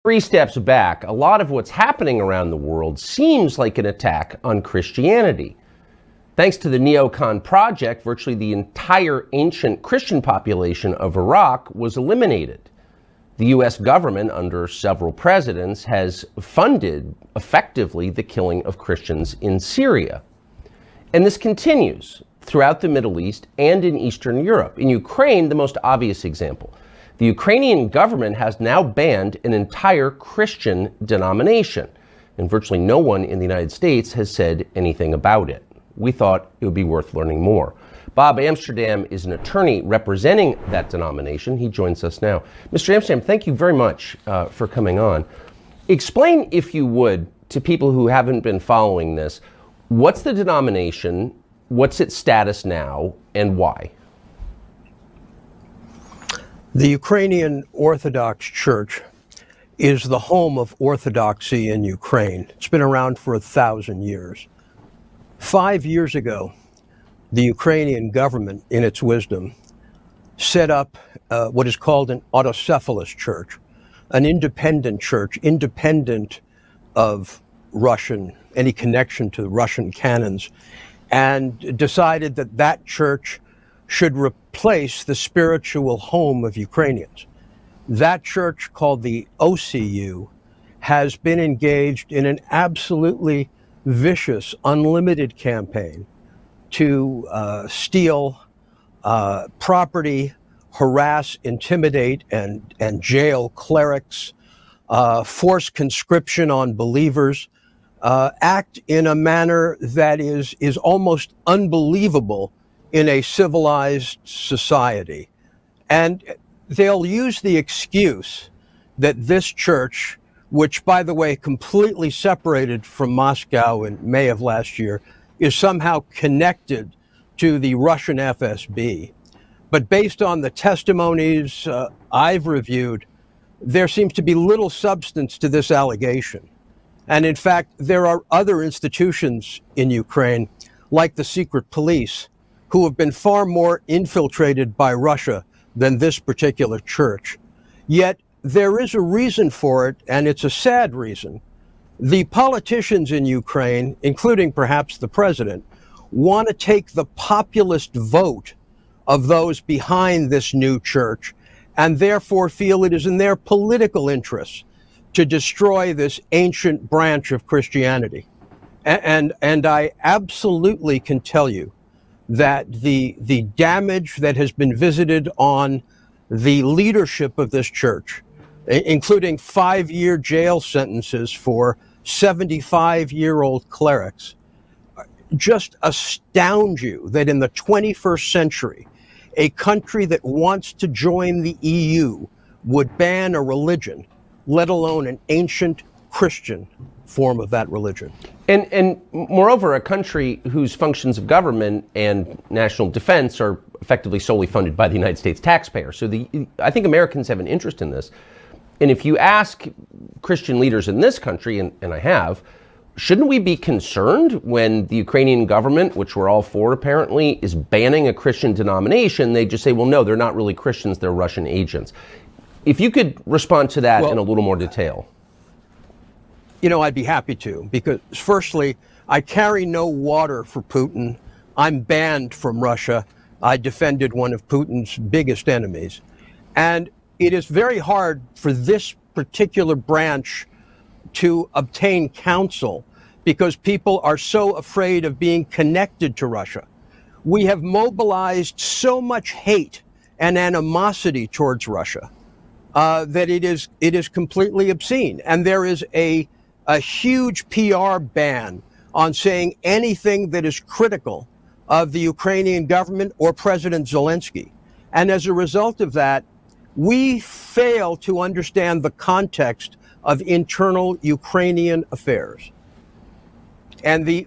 Three steps back, a lot of what's happening around the world seems like an attack on Christianity. Thanks to the neocon project, virtually the entire ancient Christian population of Iraq was eliminated. The U.S. government, under several presidents, has funded effectively the killing of Christians in Syria. And this continues throughout the Middle East and in Eastern Europe. In Ukraine, the most obvious example. The Ukrainian government has now banned an entire Christian denomination, and virtually no one in the United States has said anything about it. We thought it would be worth learning more. Bob Amsterdam is an attorney representing that denomination. He joins us now. Mr. Amsterdam, thank you very much for coming on. Explain, if you would, to people who haven't been following this, what's the denomination, what's its status now, and why? The Ukrainian Orthodox Church is the home of Orthodoxy in Ukraine. It's been around for 1,000 years. 5 years ago, the Ukrainian government, in its wisdom, set up what is called an autocephalous church, an independent church, independent of any connection to Russian canons, and decided that that church should replace the spiritual home of Ukrainians. That church, called the OCU, has been engaged in an absolutely vicious, unlimited campaign to steal property, harass, intimidate, and jail clerics, force conscription on believers, act in a manner that is almost unbelievable in a civilized society. And they'll use the excuse that this church, which, by the way, completely separated from Moscow in May of last year, is somehow connected to the Russian FSB. But based on the testimonies I've reviewed, there seems to be little substance to this allegation. And in fact, there are other institutions in Ukraine, like the secret police, who have been far more infiltrated by Russia than this particular church. Yet there is a reason for it, and it's a sad reason. The politicians in Ukraine, including perhaps the president, want to take the populist vote of those behind this new church, and therefore feel it is in their political interests to destroy this ancient branch of Christianity. And I absolutely can tell you that the damage that has been visited on the leadership of this church, including 5-year jail sentences for 75-year-old clerics, just astound you that in the 21st century, a country that wants to join the EU would ban a religion, let alone an ancient Christian form of that religion. And moreover, a country whose functions of government and national defense are effectively solely funded by the United States taxpayer. So I think Americans have an interest in this. And if you ask Christian leaders in this country, and I have, shouldn't we be concerned when the Ukrainian government, which we're all for apparently, is banning a Christian denomination? They just say, well, no, they're not really Christians, they're Russian agents. If you could respond to that in a little more detail. You know, I'd be happy to, because firstly, I carry no water for Putin. I'm banned from Russia. I defended one of Putin's biggest enemies. And it is very hard for this particular branch to obtain counsel because people are so afraid of being connected to Russia. We have mobilized so much hate and animosity towards Russia that it is completely obscene. And there is a huge PR ban on saying anything that is critical of the Ukrainian government or President Zelensky. And as a result of that, we fail to understand the context of internal Ukrainian affairs. And the